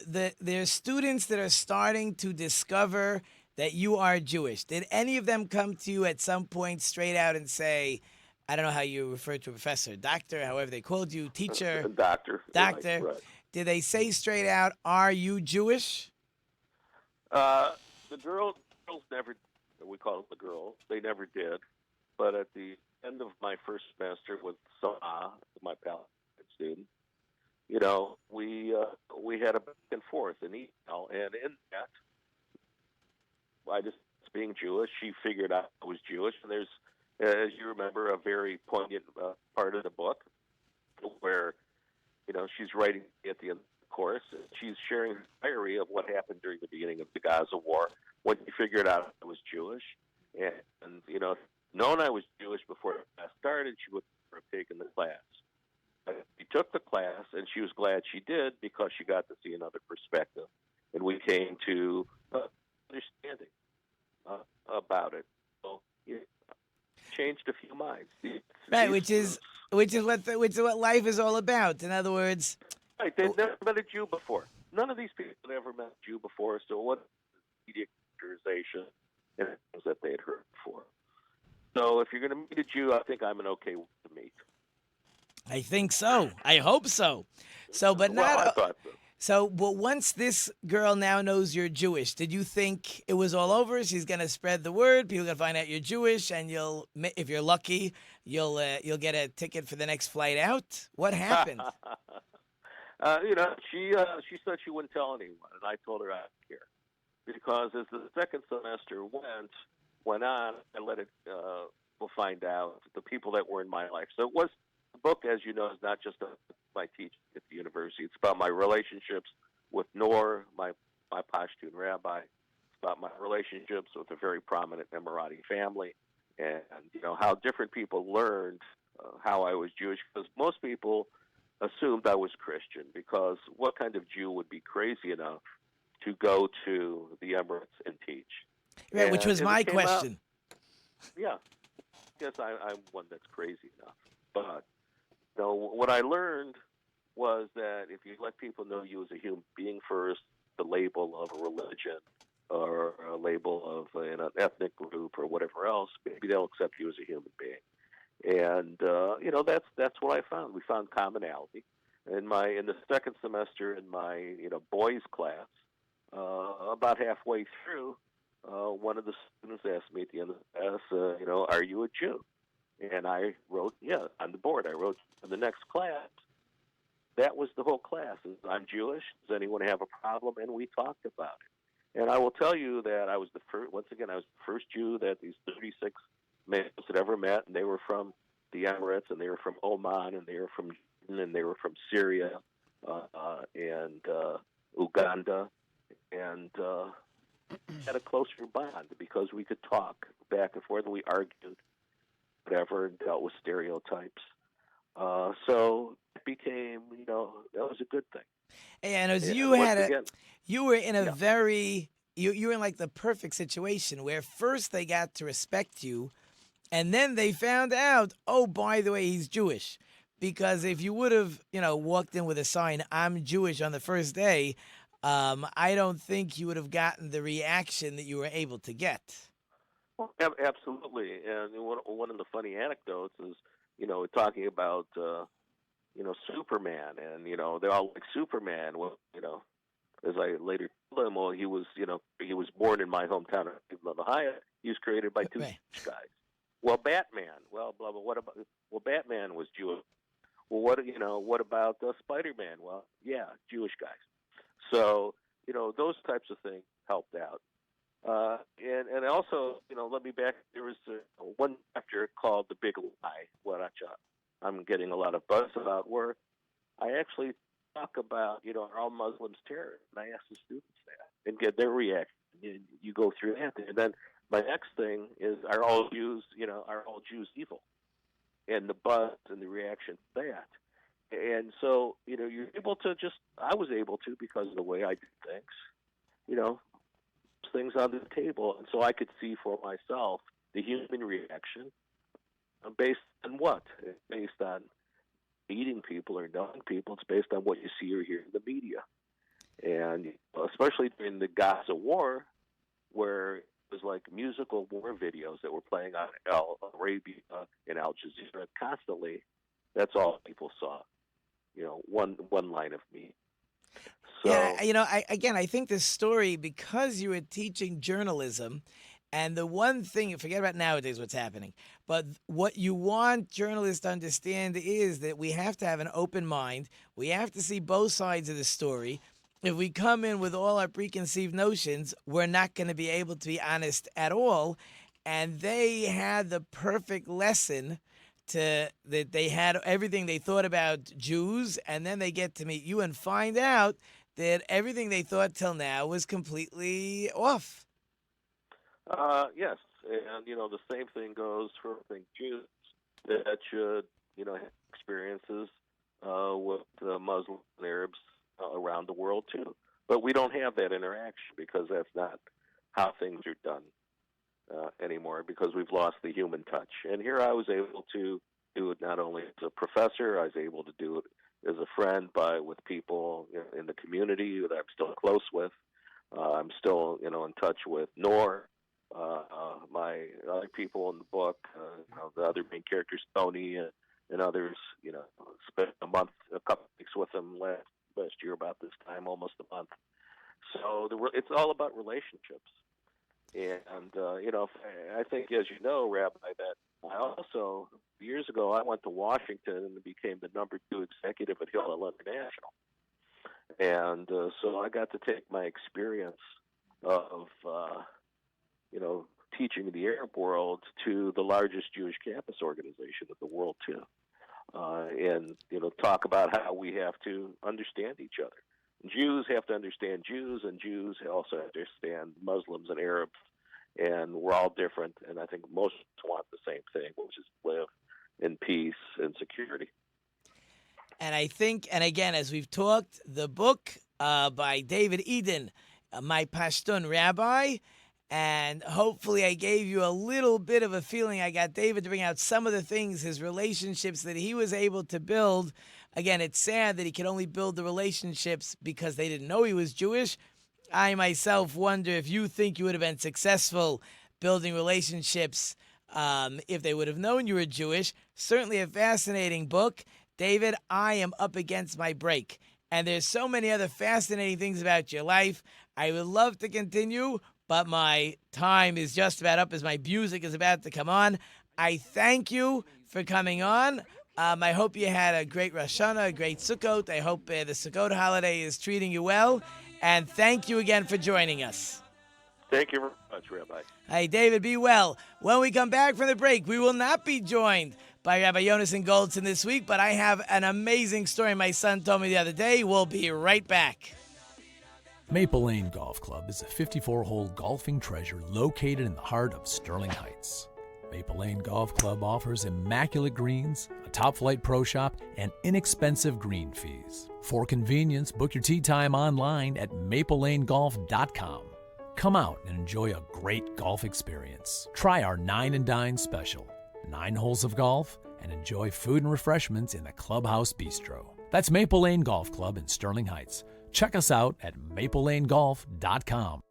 there's students that are starting to discover that you are Jewish. Did any of them come to you at some point straight out and say, I don't know how you refer to a professor, doctor, however they called you, teacher? Doctor. Doctor. Right. Did they say straight out, are you Jewish? The girls never, we call it the girls, they never did. But at the end of my first semester with Sama, my Palestinian student, we had a back and forth in email, and in that, I just being Jewish, she figured out I was Jewish, and there's, as you remember, a very poignant part of the book where she's writing at the end of the course. She's sharing her diary of what happened during the beginning of the Gaza War when she figured out I was Jewish, and known I was Jewish before the class started, she would never have taken the class. She took the class, and she was glad she did because she got to see another perspective, and we came to understanding about it. So changed a few minds. Right, which is what life is all about. In other words, right, they've never met a Jew before. None of these people had ever met a Jew before. So what media characterization and things that they had heard before. So if you're going to meet a Jew, I think I'm an okay one to meet. I think so. I hope so. So, but Well, not. I thought so. So, but once this girl now knows you're Jewish, did you think it was all over? She's gonna spread the word. People are gonna find out you're Jewish, and if you're lucky, you'll get a ticket for the next flight out. What happened? She said she wouldn't tell anyone, and I told her I didn't care because as the second semester went on, I let it. We'll find out the people that were in my life. So it was. The book, as you know, is not just my teaching at the university. It's about my relationships with Nor, my Pashtun Rabbi. It's about my relationships with a very prominent Emirati family, and how different people learned how I was Jewish. Because most people assumed I was Christian. Because what kind of Jew would be crazy enough to go to the Emirates and teach? Right, which was my question. Yeah, I guess I'm one that's crazy enough, but. What I learned was that if you let people know you as a human being first, the label of a religion or a label of an ethnic group or whatever else, maybe they'll accept you as a human being. And that's what I found. We found commonality. In the second semester in my boys class, about halfway through, one of the students asked me at the end of the class, are you a Jew? And I wrote, on the board. I wrote in the next class. That was the whole class. I'm Jewish. Does anyone have a problem? And we talked about it. And I will tell you that I was the first. Once again, I was the first Jew that these 36 males had ever met, and they were from the Emirates, and they were from Oman, and they were from Jordan, and they were from Syria, and Uganda, and had a closer bond because we could talk back and forth, and we argued. Whatever, and dealt with stereotypes. So it became, that was a good thing. And as you were in a very, you were in like the perfect situation where first they got to respect you, and then they found out, oh, by the way, he's Jewish. Because if you would have, walked in with a sign, I'm Jewish on the first day, I don't think you would have gotten the reaction that you were able to get. Well, absolutely, and one of the funny anecdotes is, talking about, Superman, and they're all like Superman. Well, as I later told him, well, he was born in my hometown of Cleveland, Ohio. He was created by two Jewish guys. Well, Batman. Well, blah blah. What about? Well, Batman was Jewish. Well, what about Spider-Man? Well, yeah, Jewish guys. So those types of things helped out. And also, let me back. There was one chapter called "The Big Lie," what I'm getting a lot of buzz about, where I actually talk about, are all Muslims terrorists? And I ask the students that and get their reaction. You go through that, and then my next thing is, are all Jews evil? And the buzz and the reaction to that. And so, you're able to I was able to, because of the way I do things, things on the table, and so I could see for myself the human reaction based on what? Based on meeting people or knowing people. It's based on what you see or hear in the media, and especially during the Gaza War, where it was like musical war videos that were playing on Al Arabia and Al Jazeera constantly. That's all people saw. One line of me. So, yeah, I think this story, because you were teaching journalism, and the one thing, forget about nowadays what's happening, But what you want journalists to understand is that we have to have an open mind. We have to see both sides of the story. If we come in with all our preconceived notions, we're not going to be able to be honest at all. And they had the perfect lesson that they had everything they thought about Jews, and then they get to meet you and find out that everything they thought till now was completely off. Yes, and the same thing goes for Jews that should have experiences with Muslims and Arabs around the world too. But we don't have that interaction because that's not how things are done anymore, because we've lost the human touch. And here I was able to do it not only as a professor, I was able to do it as a friend with people in the community that I'm still close with. I'm still in touch with Noor, my other people in the book, the other main characters, Tony and others. Spent a couple of weeks with them last year about this time, almost a month. So it's all about relationships. And, I think, as you know, Rabbi, that I also, years ago, I went to Washington and became the #2 executive at Hillel International. And so I got to take my experience of, teaching the Arab world to the largest Jewish campus organization in the world, too. And talk about how we have to understand each other. Jews have to understand Jews, and Jews also understand Muslims and Arabs, and we're all different. And I think most want the same thing, which is live in peace and security. And I think, and again, as we've talked, the book by David Eden, My Pashtun Rabbi, and hopefully I gave you a little bit of a feeling. I got David to bring out some of the things, his relationships that he was able to build. Again, it's sad that he could only build the relationships because they didn't know he was Jewish. I myself wonder if you think you would have been successful building relationships if they would have known you were Jewish. Certainly a fascinating book. David, I am up against my break. And there's so many other fascinating things about your life. I would love to continue, but my time is just about up as my music is about to come on. I thank you for coming on. I hope you had a great Rosh Hashanah, a great Sukkot. I hope the Sukkot holiday is treating you well. And thank you again for joining us. Thank you very much, Rabbi. Hey, David, be well. When we come back from the break, we will not be joined by Rabbi Yonason Goldson this week, but I have an amazing story my son told me the other day. We'll be right back. Maple Lane Golf Club is a 54-hole golfing treasure located in the heart of Sterling Heights. Maple Lane Golf Club offers immaculate greens, a top-flight pro shop, and inexpensive green fees. For convenience, book your tee time online at maplelanegolf.com. Come out and enjoy a great golf experience. Try our 9 and Dine special, 9 holes of golf, and enjoy food and refreshments in the Clubhouse Bistro. That's Maple Lane Golf Club in Sterling Heights. Check us out at maplelanegolf.com.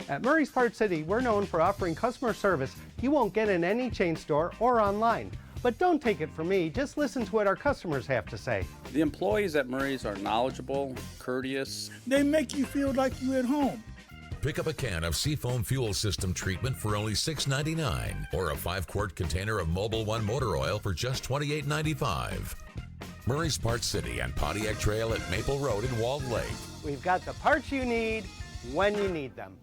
At Murray's Part City, we're known for offering customer service you won't get in any chain store or online. But don't take it from me, just listen to what our customers have to say. The employees at Murray's are knowledgeable, courteous. They make you feel like you're at home. Pick up a can of Seafoam Fuel System treatment for only $6.99 or a 5-quart container of Mobil 1 motor oil for just $28.95. Murray's Part City and Pontiac Trail at Maple Road in Walled Lake. We've got the parts you need when you need them.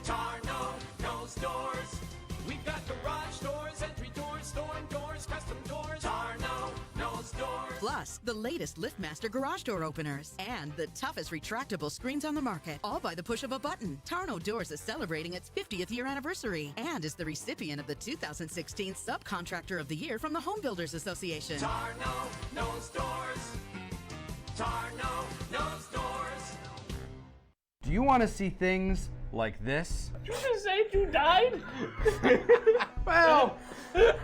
Tarno knows doors. We've got garage doors, entry doors, storm doors, custom doors. Tarno knows doors. Plus, the latest LiftMaster garage door openers and the toughest retractable screens on the market, all by the push of a button. Tarno Doors is celebrating its 50th year anniversary and is the recipient of the 2016 Subcontractor of the Year from the Home Builders Association. Tarno knows doors. Tarno knows doors. Do you want to see things like this? Did you just say you died? Well,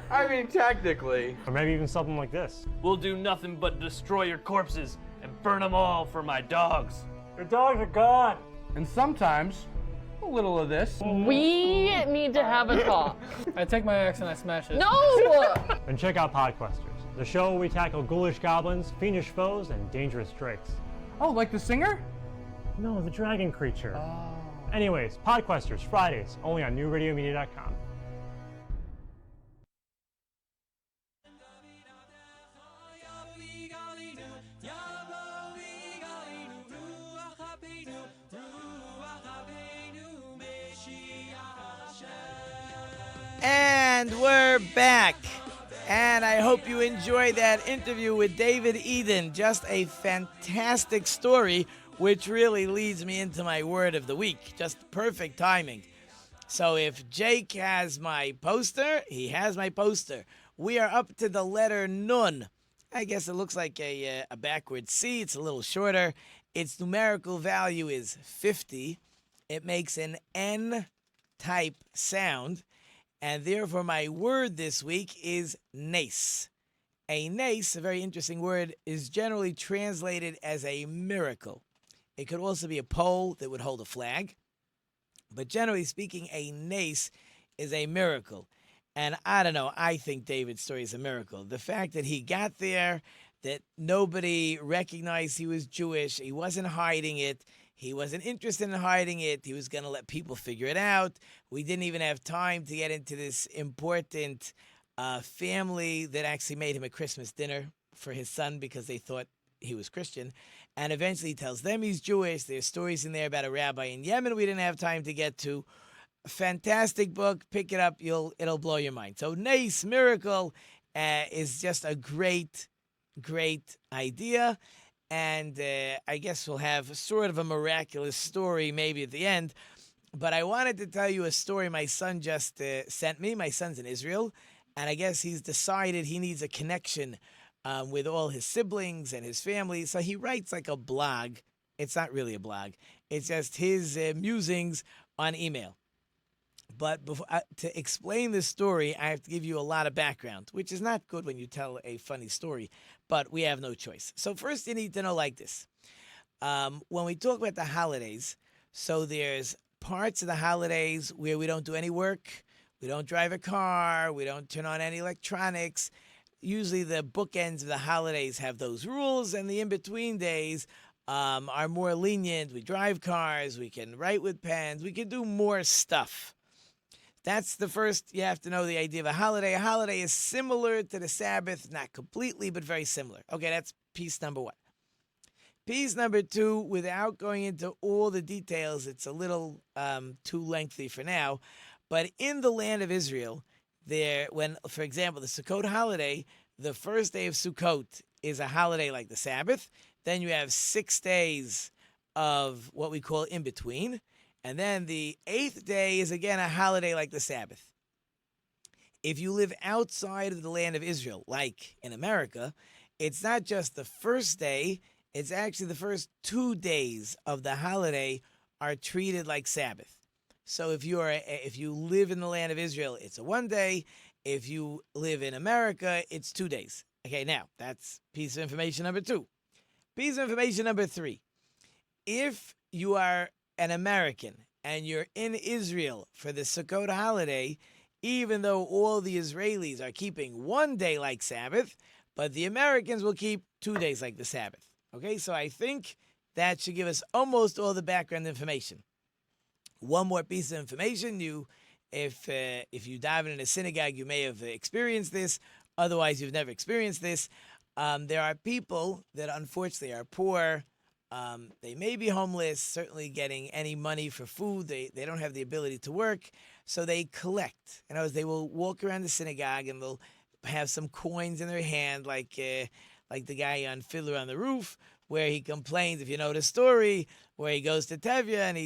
I mean, technically. Or maybe even something like this. We'll do nothing but destroy your corpses and burn them all for my dogs. Your dogs are gone. And sometimes, a little of this. We need to have a talk. I take my axe and I smash it. No! And check out Podquesters, the show where we tackle ghoulish goblins, fiendish foes, and dangerous drakes. Oh, like the singer? No, the dragon creature. Anyways, Podquesters, Fridays, only on NewRadioMedia.com. And we're back. And I hope you enjoyed that interview with David Eden. Just a fantastic story, which really leads me into my word of the week. Just perfect timing. So if Jake has my poster, he has my poster. We are up to the letter Nun. I guess it looks like a backward C. It's a little shorter. Its numerical value is 50. It makes an N-type sound. And therefore, my word this week is nace. A nace, a very interesting word, is generally translated as a miracle. It could also be a pole that would hold a flag. But generally speaking, a nace is a miracle. And I don't know, I think David's story is a miracle. The fact that he got there, that nobody recognized he was Jewish, he wasn't hiding it, he wasn't interested in hiding it, he was going to let people figure it out. We didn't even have time to get into this important family that actually made him a Christmas dinner for his son because they thought he was Christian. And eventually he tells them he's Jewish. There's stories in there about a rabbi in Yemen we didn't have time to get to. Fantastic book. Pick it up. It'll blow your mind. So Nace, miracle, is just a great idea. And I guess we'll have sort of a miraculous story maybe at the end. But I wanted to tell you a story my son just sent me. My son's in Israel. And I guess he's decided he needs a connection with all his siblings and his family. So he writes like a blog. It's not really a blog. It's just his musings on email. But before, to explain this story, I have to give you a lot of background, which is not good when you tell a funny story, but we have no choice. So first you need to know like this. When we talk about the holidays, so there's parts of the holidays where we don't do any work, we don't drive a car, we don't turn on any electronics. Usually the bookends of the holidays have those rules, and the in-between days are more lenient. We drive cars, we can write with pens, we can do more stuff. That's the first, you have to know the idea of a holiday. A holiday is similar to the Sabbath, not completely, but very similar. Okay, that's piece number one. Piece number two, without going into all the details, it's a little too lengthy for now, but in the land of Israel, for example, the Sukkot holiday, the first day of Sukkot is a holiday like the Sabbath. Then you have 6 days of what we call in between. And then the 8th day is again a holiday like the Sabbath. If you live outside of the land of Israel, like in America, it's not just the first day, it's actually the first 2 days of the holiday are treated like Sabbath. So if you live in the land of Israel, it's a 1 day. If you live in America, it's 2 days. Okay, now that's piece of information number 2. Piece of information number 3. If you are an American and you're in Israel for the Sukkot holiday, even though all the Israelis are keeping 1 day like Sabbath, but the Americans will keep 2 days like the Sabbath. Okay, so I think that should give us almost all the background information. One more piece of information: if you daven in a synagogue, you may have experienced this. Otherwise, you've never experienced this. There are people that unfortunately are poor. They may be homeless, certainly getting any money for food. They don't have the ability to work, so they collect. In other words, they will walk around the synagogue and they'll have some coins in their hand, like the guy on Fiddler on the Roof, where he complains, if you know the story, where he goes to Tevye and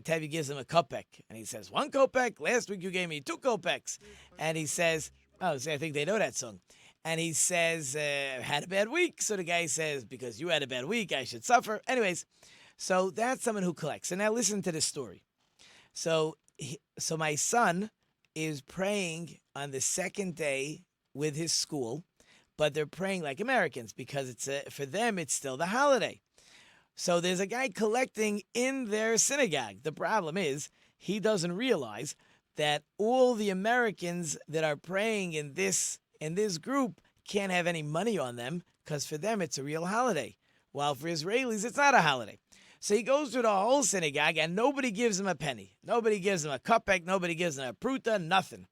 Tevye gives him a kopek. And he says, 1 kopek? Last week you gave me 2 kopeks. And he says, I think they know that song. And he says, had a bad week. So the guy says, because you had a bad week, I should suffer. Anyways, so that's someone who collects. So now listen to this story. So my son is praying on the 2nd day with his school, but they're praying like Americans because for them, it's still the holiday. So there's a guy collecting in their synagogue. The problem is he doesn't realize that all the Americans that are praying in this group can't have any money on them because for them it's a real holiday, while for Israelis it's not a holiday. So he goes through the whole synagogue, and nobody gives him a penny. Nobody gives him a kopek. Nobody gives him a pruta, nothing.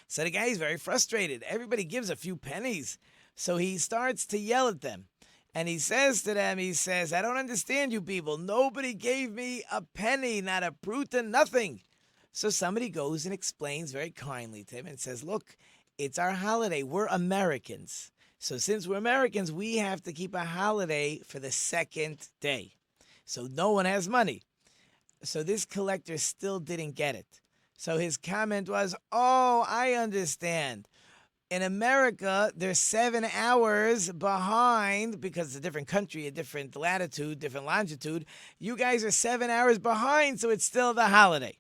So the guy is very frustrated. Everybody gives a few pennies. So he starts to yell at them. And he says to them, I don't understand you people. Nobody gave me a penny, not a pruta, nothing. So somebody goes and explains very kindly to him and says, look, it's our holiday. We're Americans. So since we're Americans, we have to keep a holiday for the second day. So no one has money. So this collector still didn't get it. So his comment was, oh, I understand. In America, they're 7 hours behind because it's a different country, a different latitude, different longitude. You guys are 7 hours behind, so it's still the holiday.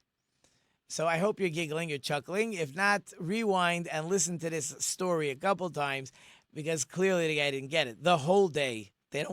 So I hope you're giggling, you're chuckling. If not, rewind and listen to this story a couple times because clearly the guy didn't get it. The whole day, they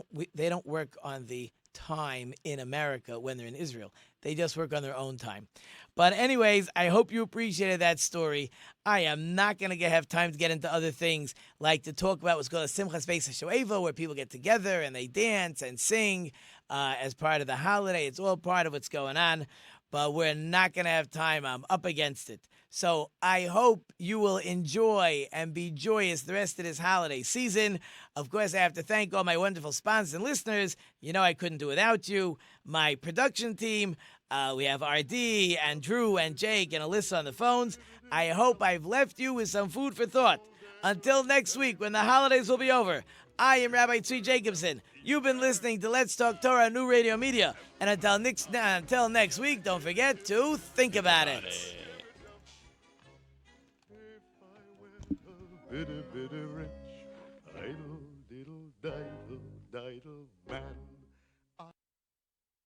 don't work on the time in America when they're in Israel. They just work on their own time. But anyways, I hope you appreciated that story. I am not going to have time to get into other things like to talk about what's called a Simchas Beis HaShoeva, where people get together and they dance and sing as part of the holiday. It's all part of what's going on, but we're not going to have time. I'm up against it. So I hope you will enjoy and be joyous the rest of this holiday season. Of course, I have to thank all my wonderful sponsors and listeners. You know I couldn't do without you. My production team, we have RD and Drew and Jake and Alyssa on the phones. I hope I've left you with some food for thought. Until next week, when the holidays will be over, I am Rabbi Tzvi Jacobson. You've been listening to Let's Talk Torah, New Radio Media. And until next week, don't forget to think about it. Bitty, bitty rich, idle, diddle, diddle, diddle, man.